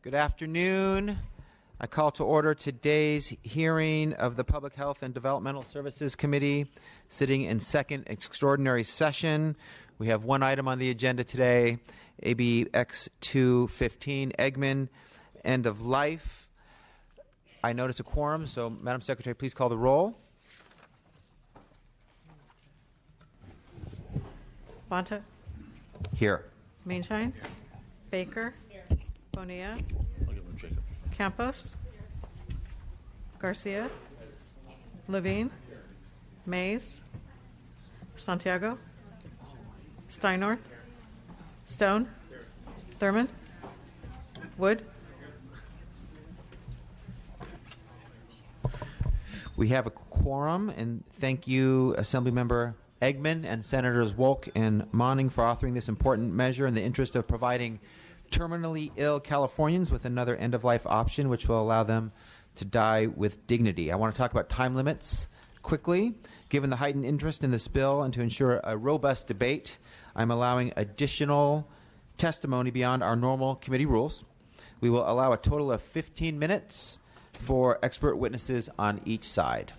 Good afternoon. I call to order today's hearing of the Public Health and Developmental Services Committee, sitting in second extraordinary session. We have one item on the agenda today, ABX 215, Eggman, end of life. I notice a quorum, so Madam Secretary, please call the roll. Bonta? Here. Mainshine? Baker? Bonilla? I'll give him Jacob. Campos? Garcia? Levine? Mays? Santiago? Steinnorth? Stone? Thurmond? Wood? We have a quorum, and thank you, Assemblymember Eggman and Senators Wolk and Monning for authoring this important measure in the interest of providing terminally ill Californians with another end-of-life option, which will allow them to die with dignity. I want to talk about time limits quickly. Given the heightened interest in this bill and to ensure a robust debate, I'm allowing additional testimony beyond our normal committee rules. We will allow a total of 15 minutes for expert witnesses on each side.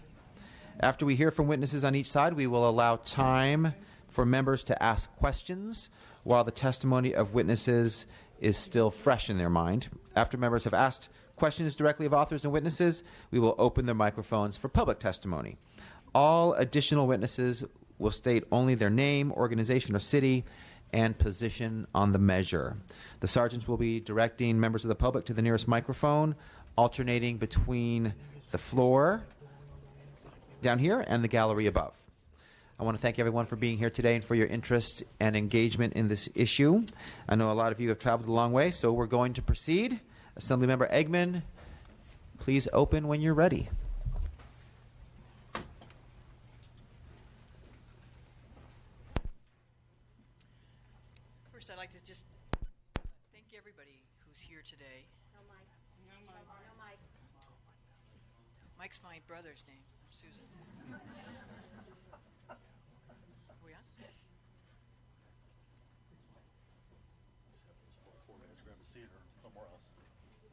After we hear from witnesses on each side, we will allow time for members to ask questions while the testimony of witnesses is still fresh in their mind. After members have asked questions directly of authors and witnesses, we will open their microphones for public testimony. All additional witnesses will state only their name, organization, or city, and position on the measure. The sergeants will be directing members of the public to the nearest microphone, alternating between the floor down here and the gallery above. I want to thank everyone for being here today and for your interest and engagement in this issue. I know a lot of you have traveled a long way, so we're going to proceed. Assemblymember Eggman, please open when you're ready. First, I'd like to just thank everybody who's here today. No mic. No mic. No mic. Mike's my brother's name, Susan. Are we on? 4 minutes, grab a seat or somewhere else.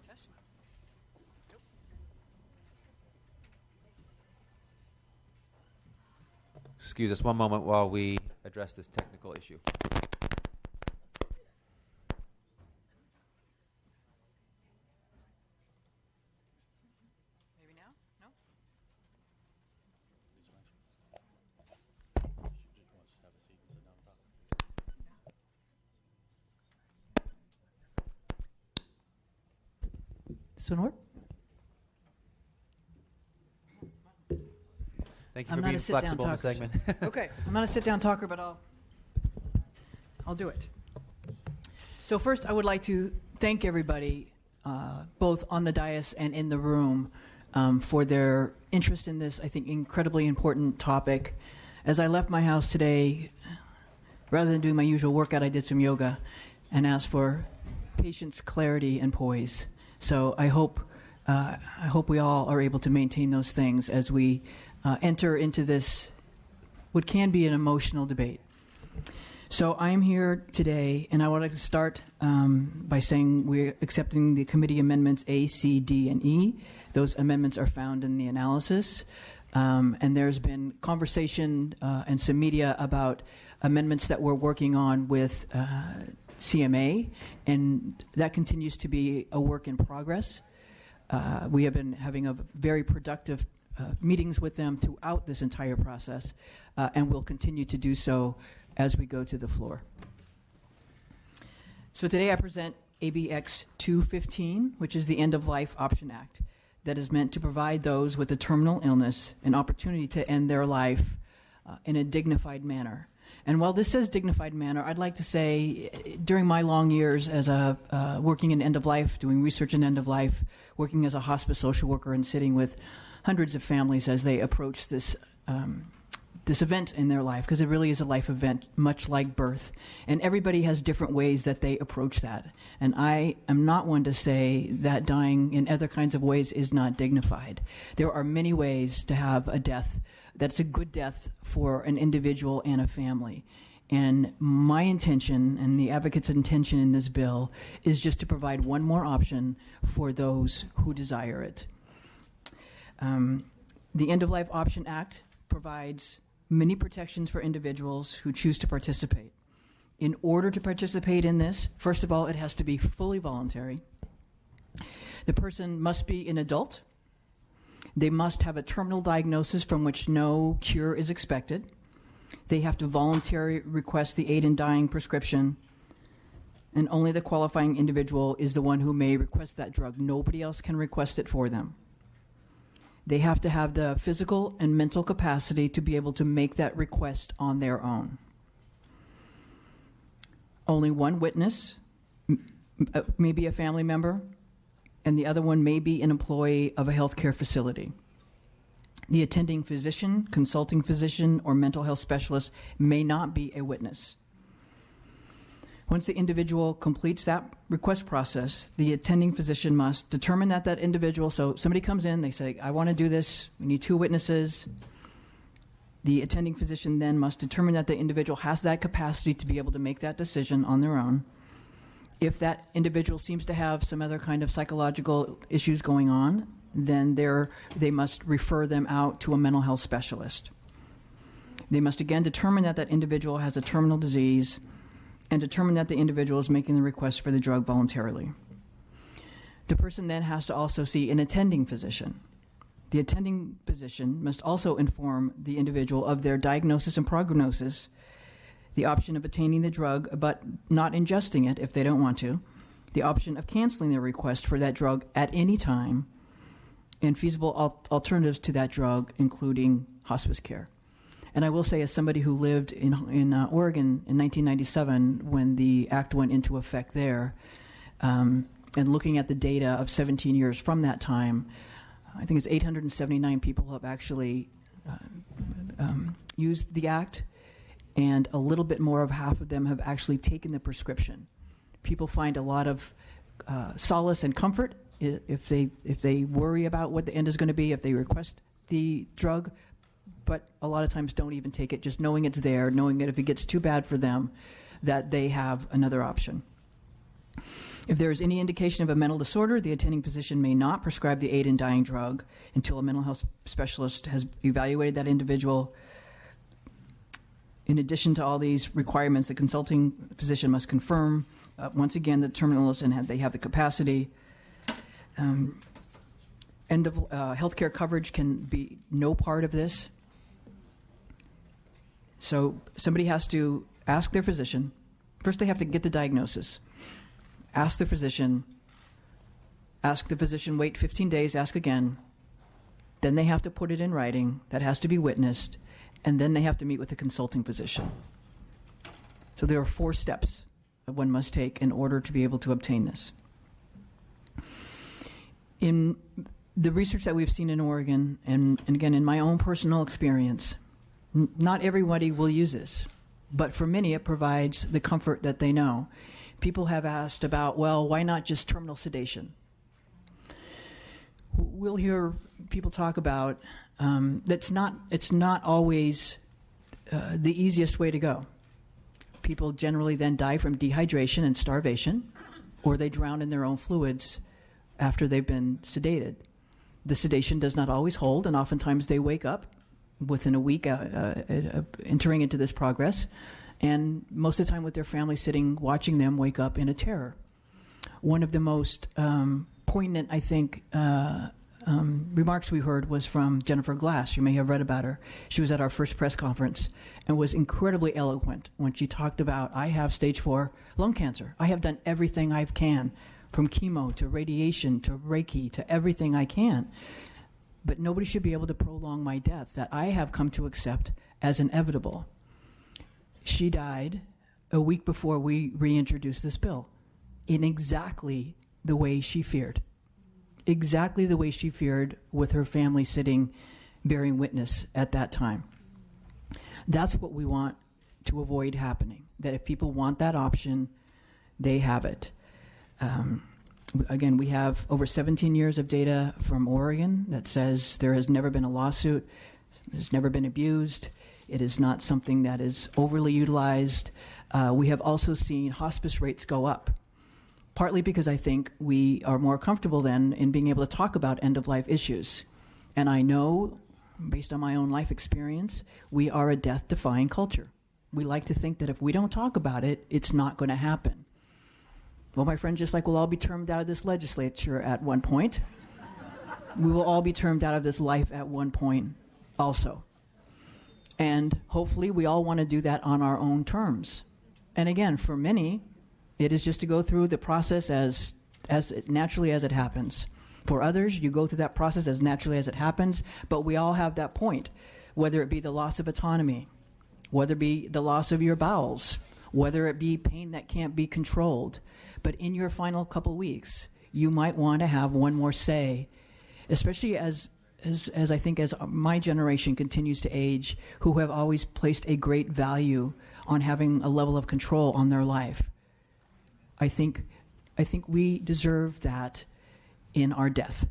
Test? Nope. Excuse us one moment while we address this technical issue. Maybe now? No? She just wants to have a seat and sit down and talk. Sonor? Thank you I'm for not being a sit-down flexible, Ms. talker. Eggman. Okay, I'm not a sit-down talker, but I'll do it. So first, I would like to thank everybody, both on the dais and in the room, for their interest in this, I think, incredibly important topic. As I left my house today, rather than doing my usual workout, I did some yoga and asked for patience, clarity, and poise. So I hope we all are able to maintain those things as we enter into this, what can be an emotional debate. So I'm here today, and I would like to start by saying we're accepting the committee amendments A, C, D, and E. Those amendments are found in the analysis. And there's been conversation and some media about amendments that we're working on with CMA, and that continues to be a work in progress. We have been having a very productive meetings with them throughout this entire process, and will continue to do so as we go to the floor. So today I present ABX 215, which is the End of Life Option Act, that is meant to provide those with a terminal illness an opportunity to end their life in a dignified manner. And while this says dignified manner, I'd like to say during my long years as working in end of life, doing research in end of life, working as a hospice social worker and sitting with hundreds of families as they approach this this event in their life, because it really is a life event, much like birth. And everybody has different ways that they approach that. And I am not one to say that dying in other kinds of ways is not dignified. There are many ways to have a death that's a good death for an individual and a family. And my intention and the advocate's intention in this bill is just to provide one more option for those who desire it. The End of Life Option Act provides many protections for individuals who choose to participate. In order to participate in this, first of all, it has to be fully voluntary. The person must be an adult. They must have a terminal diagnosis from which no cure is expected. They have to voluntarily request the aid in dying prescription, and only the qualifying individual is the one who may request that drug. Nobody else can request it for them. They have to have the physical and mental capacity to be able to make that request on their own. Only one witness, maybe a family member, and the other one may be an employee of a healthcare facility. The attending physician, consulting physician, or mental health specialist may not be a witness. Once the individual completes that request process, the attending physician must determine that that individual, so somebody comes in, they say, I want to do this, we need 2 witnesses. The attending physician then must determine that the individual has that capacity to be able to make that decision on their own. If that individual seems to have some other kind of psychological issues going on, then they must refer them out to a mental health specialist. They must again determine that that individual has a terminal disease and determine that the individual is making the request for the drug voluntarily. The person then has to also see an attending physician. The attending physician must also inform the individual of their diagnosis and prognosis, the option of obtaining the drug but not ingesting it if they don't want to, the option of canceling their request for that drug at any time, and feasible alternatives to that drug, including hospice care. And I will say, as somebody who lived in Oregon in 1997 when the act went into effect there, and looking at the data of 17 years from that time, I think it's 879 people have actually used the act, and a little bit more of half of them have actually taken the prescription. People find a lot of solace and comfort if they worry about what the end is going to be, if they request the drug, but a lot of times don't even take it, just knowing it's there, knowing that if it gets too bad for them, that they have another option. If there is any indication of a mental disorder, the attending physician may not prescribe the aid in dying drug until a mental health specialist has evaluated that individual. In addition to all these requirements, the consulting physician must confirm, once again, the terminalist and they have the capacity. End of healthcare coverage can be no part of this. So somebody has to ask their physician. First, they have to get the diagnosis. Ask the physician, wait 15 days, ask again. Then they have to put it in writing. That has to be witnessed. And then they have to meet with the consulting physician. So there are 4 steps that one must take in order to be able to obtain this. In the research that we've seen in Oregon, and again, in my own personal experience, not everybody will use this, but for many it provides the comfort that they know. People have asked about, well, why not just terminal sedation? We'll hear people talk about it's not always the easiest way to go. People generally then die from dehydration and starvation, or they drown in their own fluids after they've been sedated. The sedation does not always hold, and oftentimes they wake up within a week entering into this progress, and most of the time with their family sitting watching them wake up in a terror. One of the most poignant, I think, remarks we heard was from Jennifer Glass. You may have read about her. She was at our first press conference and was incredibly eloquent when she talked about, I have stage 4 lung cancer. I have done everything I can, from chemo to radiation to Reiki to everything I can. But nobody should be able to prolong my death that I have come to accept as inevitable. She died a week before we reintroduced this bill in exactly the way she feared. Exactly the way she feared, with her family sitting bearing witness at that time. That's what we want to avoid happening, that if people want that option, they have it. Again, we have over 17 years of data from Oregon that says there has never been a lawsuit, it's never been abused. It is not something that is overly utilized. We have also seen hospice rates go up, partly because I think we are more comfortable then in being able to talk about end-of-life issues. And I know, based on my own life experience, we are a death-defying culture. We like to think that if we don't talk about it, it's not going to happen. Well, my friend, just like we'll all be termed out of this legislature at one point, we will all be termed out of this life at one point also. And hopefully we all want to do that on our own terms. And again, for many, it is just to go through the process as naturally as it happens. For others, you go through that process as naturally as it happens, but we all have that point, whether it be the loss of autonomy, whether it be the loss of your bowels, whether it be pain that can't be controlled. But in your final couple weeks, you might want to have one more say, especially as I think as my generation continues to age, who have always placed a great value on having a level of control on their life. I think we deserve that in our death.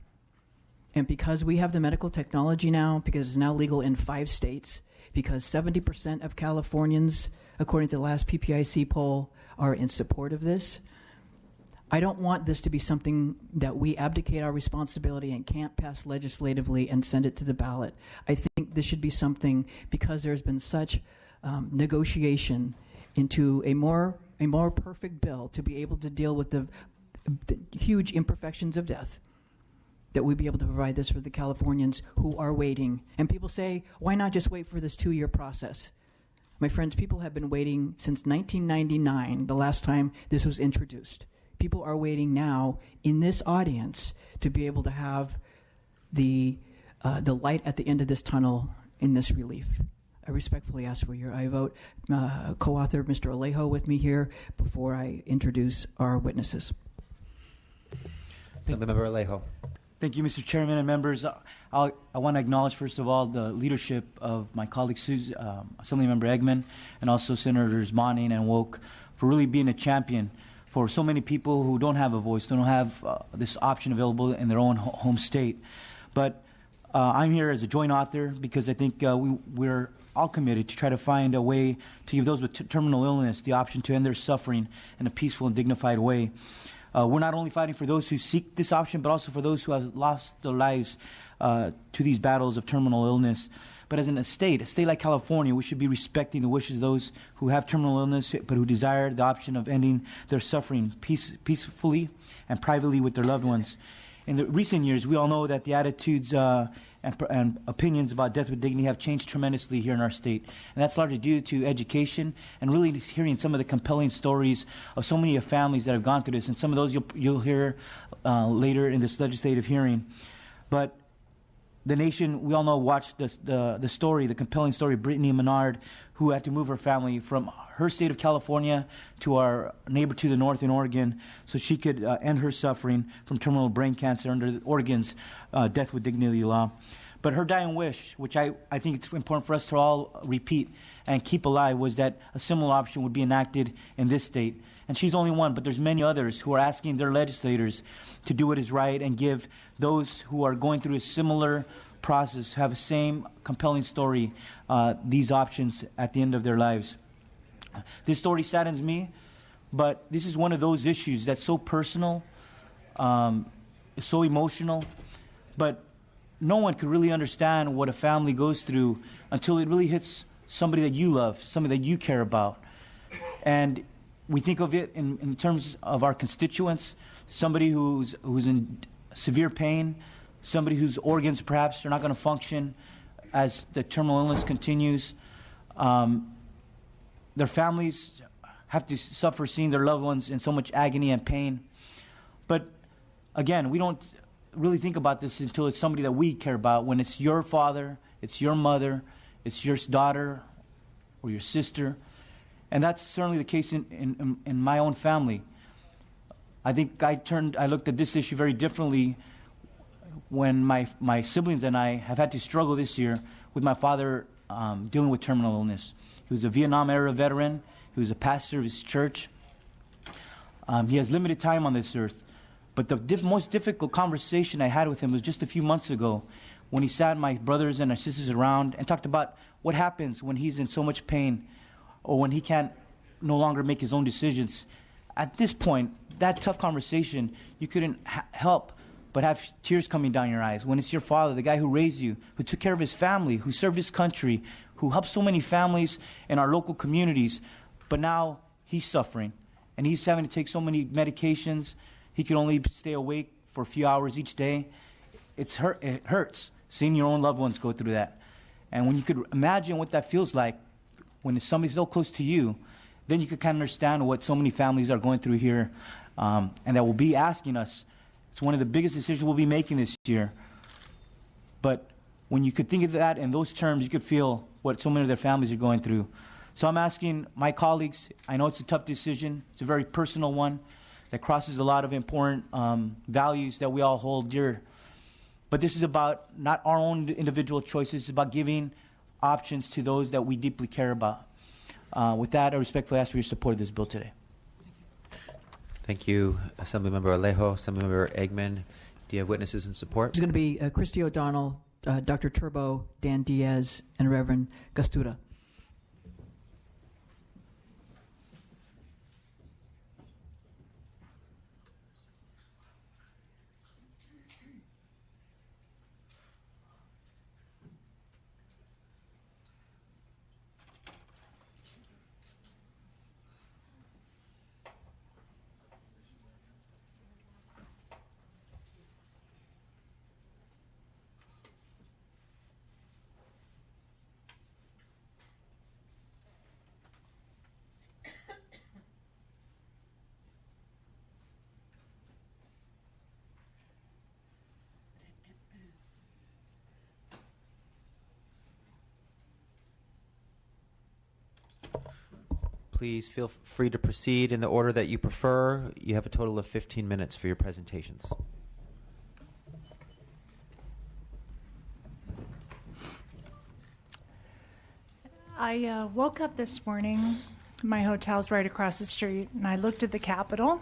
And because we have the medical technology now, because it's now legal in 5 states, because 70% of Californians, according to the last PPIC poll, are in support of this, I don't want this to be something that we abdicate our responsibility and can't pass legislatively and send it to the ballot. I think this should be something, because there's been such negotiation into a more perfect bill to be able to deal with the huge imperfections of death, that we be able to provide this for the Californians who are waiting. And people say, why not just wait for this 2-year process? My friends, people have been waiting since 1999, the last time this was introduced. People are waiting now in this audience to be able to have the light at the end of this tunnel in this relief. I respectfully ask for your aye vote. Co-author Mr. Alejo with me here before I introduce our witnesses. Assemblymember Alejo. Thank you, Mr. Chairman and members. I want to acknowledge, first of all, the leadership of my colleague, Assemblymember Eggman, and also Senators Monning and Woke, for really being a champion for so many people who don't have a voice, don't have this option available in their own home state. But I'm here as a joint author because I think we're all committed to try to find a way to give those with terminal illness the option to end their suffering in a peaceful and dignified way. We're not only fighting for those who seek this option, but also for those who have lost their lives to these battles of terminal illness. But as in a state like California, we should be respecting the wishes of those who have terminal illness, but who desire the option of ending their suffering peacefully and privately with their loved ones. In the recent years, we all know that the attitudes and opinions about death with dignity have changed tremendously here in our state. And that's largely due to education and really hearing some of the compelling stories of so many families that have gone through this. And some of those you'll hear later in this legislative hearing. But the nation, we all know, watched the story, the compelling story of Brittany Menard, who had to move her family from her state of California to our neighbor to the north in Oregon so she could end her suffering from terminal brain cancer under Oregon's death with dignity law. But her dying wish, which I think it's important for us to all repeat and keep alive, was that a similar option would be enacted in this state. And she's only one, but there's many others who are asking their legislators to do what is right and give those who are going through a similar process, have the same compelling story, these options at the end of their lives. This story saddens me, but this is one of those issues that's so personal, so emotional, but no one could really understand what a family goes through until it really hits somebody that you love, somebody that you care about. And we think of it in terms of our constituents, somebody who's in severe pain, somebody whose organs perhaps are not going to function as the terminal illness continues. Their families have to suffer seeing their loved ones in so much agony and pain. But again, we don't really think about this until it's somebody that we care about. When it's your father, it's your mother, it's your daughter or your sister. And that's certainly the case in my own family. I think I looked at this issue very differently when my siblings and I have had to struggle this year with my father dealing with terminal illness. He was a Vietnam-era veteran. He was a pastor of his church. He has limited time on this earth. But the most difficult conversation I had with him was just a few months ago when he sat my brothers and our sisters around and talked about what happens when he's in so much pain or when he can't no longer make his own decisions. At this point, that tough conversation, you couldn't help but have tears coming down your eyes when it's your father, the guy who raised you, who took care of his family, who served his country, who helped so many families in our local communities, but now he's suffering and he's having to take so many medications. He can only stay awake for a few hours each day. It hurts seeing your own loved ones go through that. And when you could imagine what that feels like when somebody's so close to you, then you could kind of understand what so many families are going through here, and that will be asking us. It's one of the biggest decisions we'll be making this year. But when you could think of that in those terms, you could feel what so many of their families are going through. So I'm asking my colleagues, I know it's a tough decision. It's a very personal one that crosses a lot of important values that we all hold dear. But this is about not our own individual choices. It's about giving options to those that we deeply care about. With that, I respectfully ask for your support of this bill today. Thank you, Assemblymember Alejo. Assemblymember Eggman, do you have witnesses in support? It's going to be Christy O'Donnell, Dr. Turbo, Dan Diaz, and Reverend Gastura. Please feel free to proceed in the order that you prefer. You have a total of 15 minutes for your presentations. I woke up this morning. My hotel's right across the street, and I looked at the Capitol.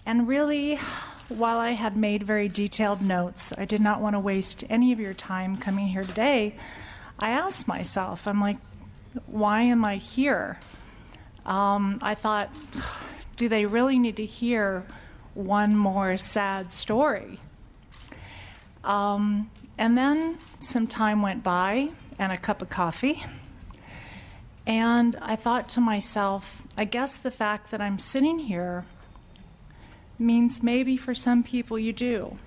And really, while I had made very detailed notes, I did not want to waste any of your time coming here today. I asked myself, I'm like, why am I here? I thought, do they really need to hear one more sad story? And then some time went by and a cup of coffee. And I thought to myself, I guess the fact that I'm sitting here means maybe for some people you do.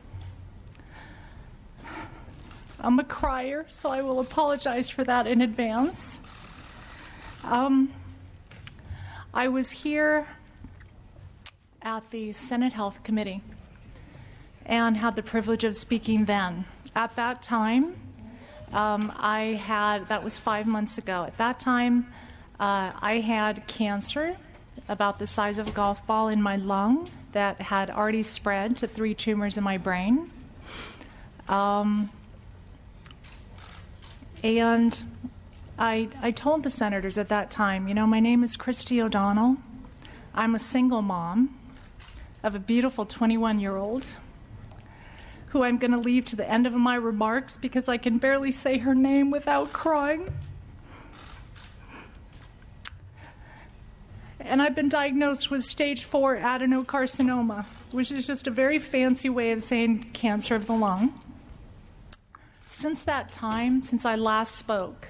I'm a crier, so I will apologize for that in advance. I was here at the Senate Health Committee and had the privilege of speaking then. At that time, that was 5 months ago. At that time, I had cancer about the size of a golf ball in my lung that had already spread to 3 tumors in my brain. And I told the senators at that time, my name is Christy O'Donnell. I'm a single mom of a beautiful 21-year-old who I'm going to leave to the end of my remarks because I can barely say her name without crying. And I've been diagnosed with stage 4 adenocarcinoma, which is just a very fancy way of saying cancer of the lung. Since that time, since I last spoke,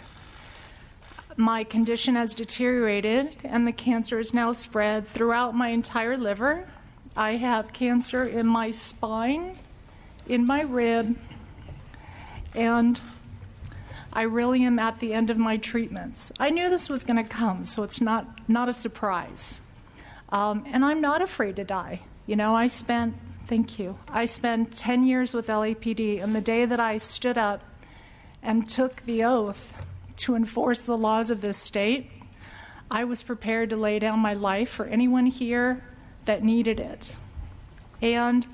my condition has deteriorated, and the cancer is now spread throughout my entire liver. I have cancer in my spine, in my rib, and I really am at the end of my treatments. I knew this was going to come, so it's not a surprise. And I'm not afraid to die. I spent 10 years with LAPD, and the day that I stood up and took the oath to enforce the laws of this state, I was prepared to lay down my life for anyone here that needed it. And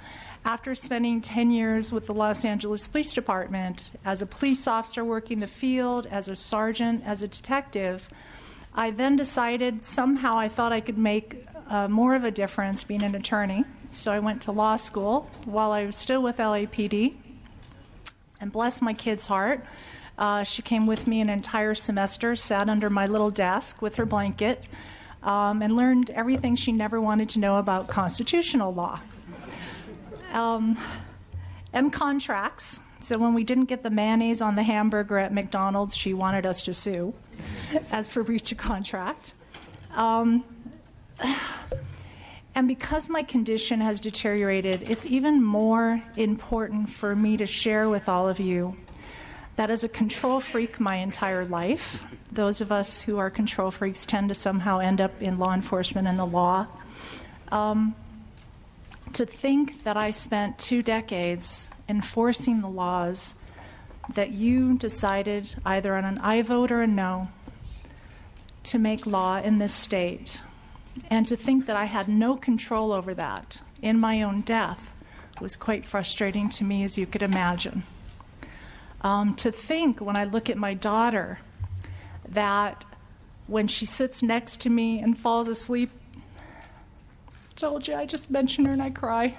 after spending 10 years with the Los Angeles Police Department, as a police officer working the field, as a sergeant, as a detective, I then decided somehow I thought I could make more of a difference being an attorney. So I went to law school while I was still with LAPD. And bless my kid's heart, she came with me an entire semester, sat under my little desk with her blanket, and learned everything she never wanted to know about constitutional law. And contracts. So when we didn't get the mayonnaise on the hamburger at McDonald's, she wanted us to sue as for breach of contract. And because my condition has deteriorated, it's even more important for me to share with all of you that as a control freak my entire life, those of us who are control freaks tend to somehow end up in law enforcement and the law. To think that I spent 2 decades enforcing the laws that you decided either on an aye vote or a no to make law in this state, and to think that I had no control over that in my own death was quite frustrating to me, as you could imagine. To think, when I look at my daughter, that when she sits next to me and falls asleep, told you I just mentioned her and I cry.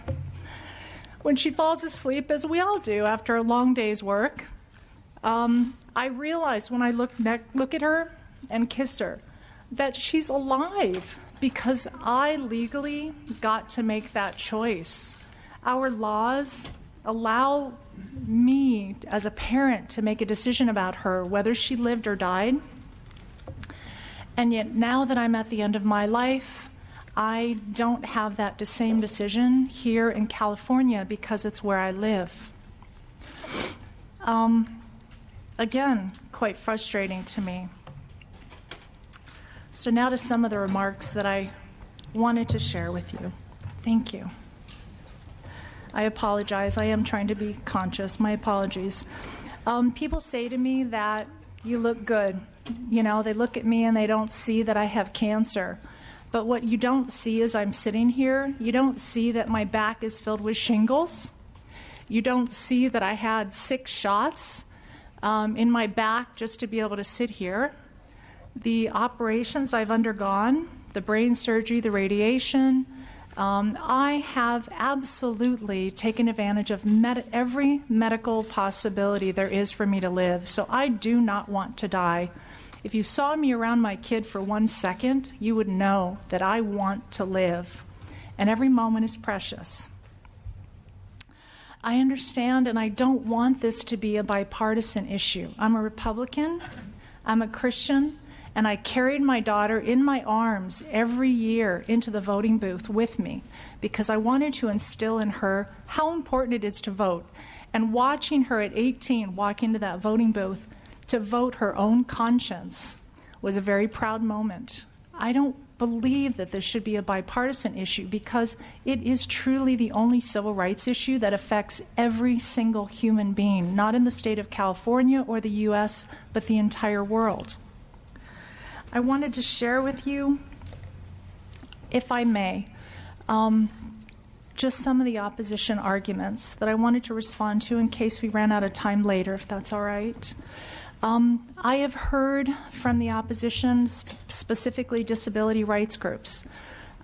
When she falls asleep, as we all do after a long day's work, I realize when I look at her and kiss her that she's alive because I legally got to make that choice. Our laws allow me as a parent to make a decision about her, whether she lived or died. And yet now that I'm at the end of my life, I don't have that same decision here in California because it's where I live. Again, quite frustrating to me. So now to some of the remarks that I wanted to share with you. Thank you. I apologize. I am trying to be conscious. My apologies. People say to me that you look good. You know, they look at me and they don't see that I have cancer. But what you don't see as I'm sitting here, you don't see that my back is filled with shingles. You don't see that I had 6 shots in my back just to be able to sit here. The operations I've undergone, the brain surgery, the radiation, I have absolutely taken advantage of every medical possibility there is for me to live. So I do not want to die. If you saw me around my kid for 1 second, you would know that I want to live, and every moment is precious. I understand, and I don't want this to be a bipartisan issue. I'm a Republican, I'm a Christian, and I carried my daughter in my arms every year into the voting booth with me because I wanted to instill in her how important it is to vote. And watching her at 18 walk into that voting booth to vote her own conscience was a very proud moment. I don't believe that this should be a bipartisan issue because it is truly the only civil rights issue that affects every single human being, not in the state of California or the U.S., but the entire world. I wanted to share with you, if I may, just some of the opposition arguments that I wanted to respond to in case we ran out of time later, if that's all right. I have heard from the opposition, specifically disability rights groups,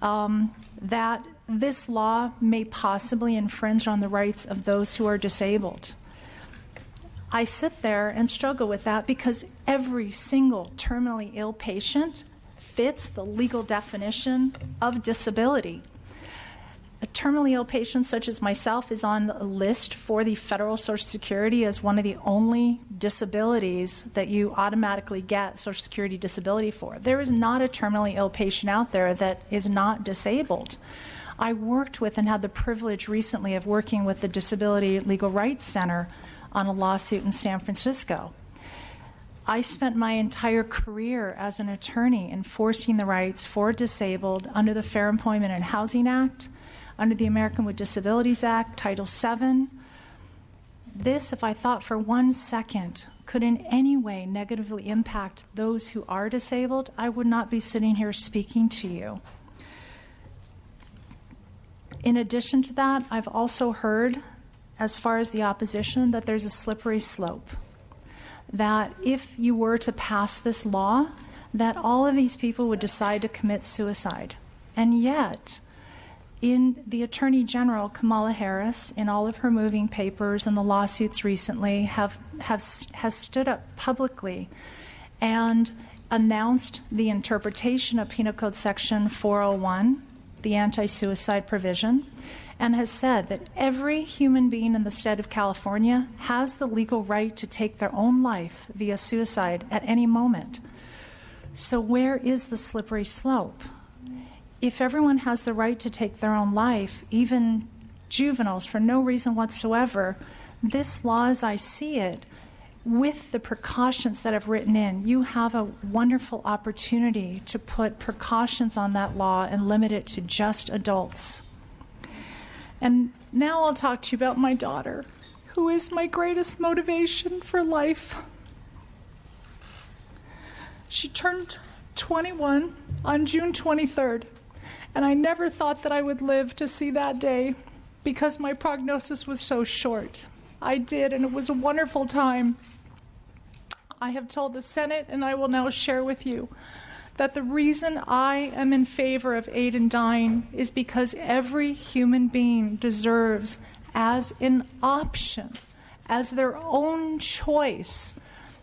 that this law may possibly infringe on the rights of those who are disabled. I sit there and struggle with that because every single terminally ill patient fits the legal definition of disability. A terminally ill patient such as myself is on a list for the federal Social Security as one of the only disabilities that you automatically get Social Security disability for. There is not a terminally ill patient out there that is not disabled. I worked with and had the privilege recently of working with the Disability Legal Rights Center on a lawsuit in San Francisco. I spent my entire career as an attorney enforcing the rights for disabled under the Fair Employment and Housing Act, under the American with Disabilities Act, Title VII. This, if I thought for 1 second, could in any way negatively impact those who are disabled, I would not be sitting here speaking to you. In addition to that, I've also heard, as far as the opposition, that there's a slippery slope. That if you were to pass this law, that all of these people would decide to commit suicide. And yet, in the Attorney General, Kamala Harris, in all of her moving papers and the lawsuits recently, has stood up publicly and announced the interpretation of Penal Code Section 401, the anti-suicide provision, and has said that every human being in the state of California has the legal right to take their own life via suicide at any moment. So where is the slippery slope? If everyone has the right to take their own life, even juveniles, for no reason whatsoever, this law, as I see it, with the precautions that I've written in, you have a wonderful opportunity to put precautions on that law and limit it to just adults. And now I'll talk to you about my daughter, who is my greatest motivation for life. She turned 21 on June 23rd, and I never thought that I would live to see that day because my prognosis was so short. I did, and it was a wonderful time. I have told the Senate, and I will now share with you, that the reason I am in favor of aid in dying is because every human being deserves, as an option, as their own choice,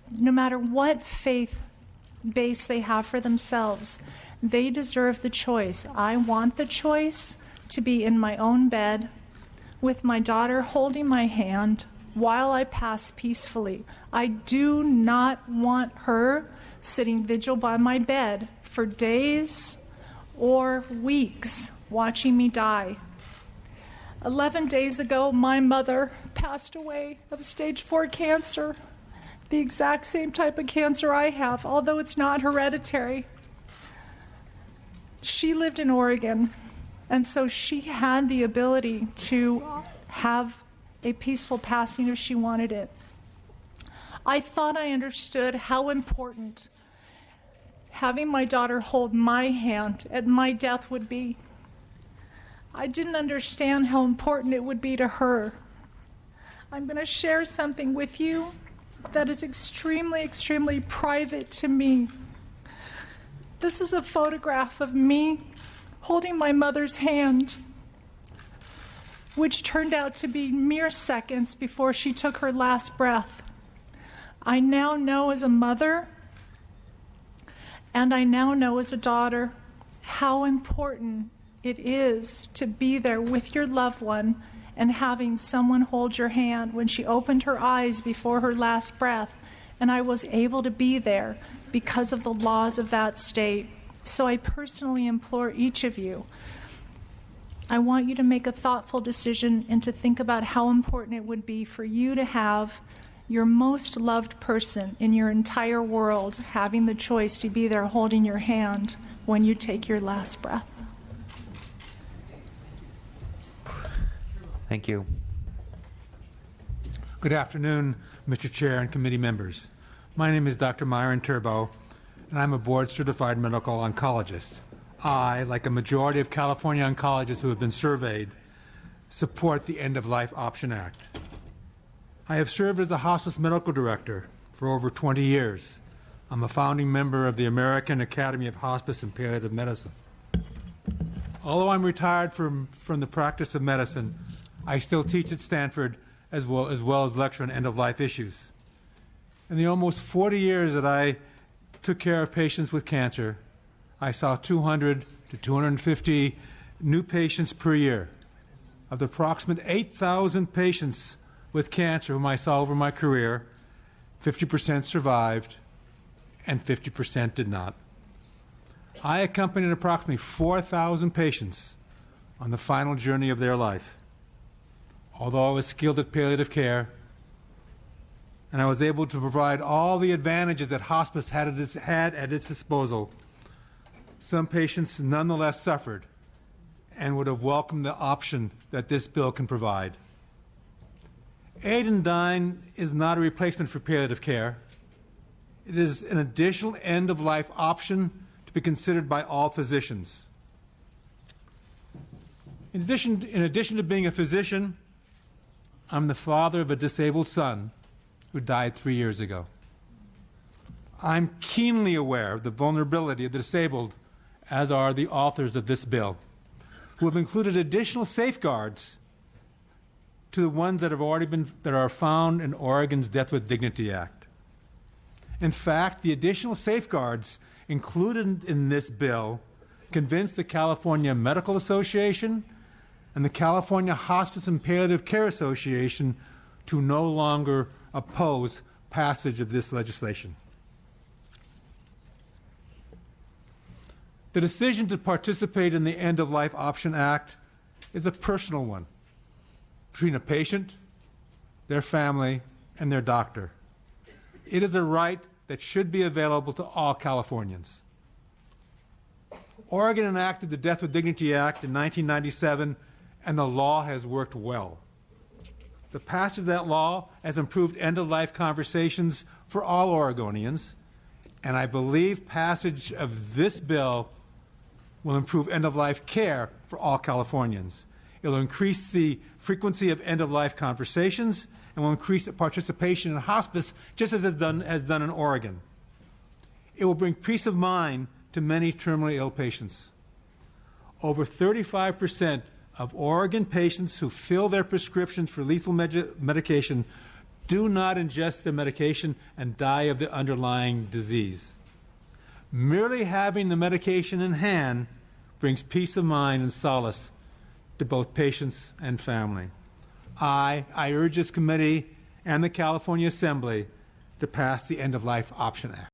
no matter what faith base they have for themselves, they deserve the choice. I want the choice to be in my own bed with my daughter holding my hand while I pass peacefully. I do not want her sitting vigil by my bed for days or weeks watching me die. 11 days ago, my mother passed away of stage 4 cancer, the exact same type of cancer I have, although it's not hereditary. She lived in Oregon, and so she had the ability to have a peaceful passing if she wanted it. I thought I understood how important having my daughter hold my hand at my death would be. I didn't understand how important it would be to her. I'm going to share something with you that is extremely, extremely private to me. This is a photograph of me holding my mother's hand, which turned out to be mere seconds before she took her last breath. I now know as a mother, and I now know as a daughter, how important it is to be there with your loved one and having someone hold your hand when she opened her eyes before her last breath. And I was able to be there because of the laws of that state. So I personally implore each of you, I want you to make a thoughtful decision and to think about how important it would be for you to have your most loved person in your entire world having the choice to be there holding your hand when you take your last breath. Thank you. Good afternoon, Mr. Chair and committee members. My name is Dr. Myron Turbo, and I'm a board-certified medical oncologist. I, like a majority of California oncologists who have been surveyed, support the End-of-Life Option Act. I have served as a hospice medical director for over 20 years. I'm a founding member of the American Academy of Hospice and Palliative Medicine. Although I'm retired from the practice of medicine, I still teach at Stanford as well as lecture on end-of-life issues. In the almost 40 years that I took care of patients with cancer, I saw 200 to 250 new patients per year. Of the approximate 8,000 patients with cancer whom I saw over my career, 50% survived and 50% did not. I accompanied approximately 4,000 patients on the final journey of their life. Although I was skilled at palliative care, and I was able to provide all the advantages that hospice had at its disposal, some patients nonetheless suffered and would have welcomed the option that this bill can provide. Aid in dying is not a replacement for palliative care. It is an additional end-of-life option to be considered by all physicians. In addition to being a physician, I'm the father of a disabled son who died 3 years ago. I'm keenly aware of the vulnerability of the disabled, as are the authors of this bill. who have included additional safeguards to the ones that are found in Oregon's Death with Dignity Act. In fact, the additional safeguards included in this bill convinced the California Medical Association and the California Hospice and Palliative Care Association to no longer oppose passage of this legislation. The decision to participate in the End of Life Option Act is a personal one between a patient, their family, and their doctor. It is a right that should be available to all Californians. Oregon enacted the Death with Dignity Act in 1997, and the law has worked well. The passage of that law has improved end-of-life conversations for all Oregonians, and I believe passage of this bill will improve end-of-life care for all Californians. It will increase the frequency of end-of-life conversations and will increase the participation in hospice, just as it has done in Oregon. It will bring peace of mind to many terminally ill patients. Over 35% of Oregon patients who fill their prescriptions for lethal medication do not ingest the medication and die of the underlying disease. Merely having the medication in hand brings peace of mind and solace to both patients and family. I urge this committee and the California Assembly to pass the End of Life Option Act.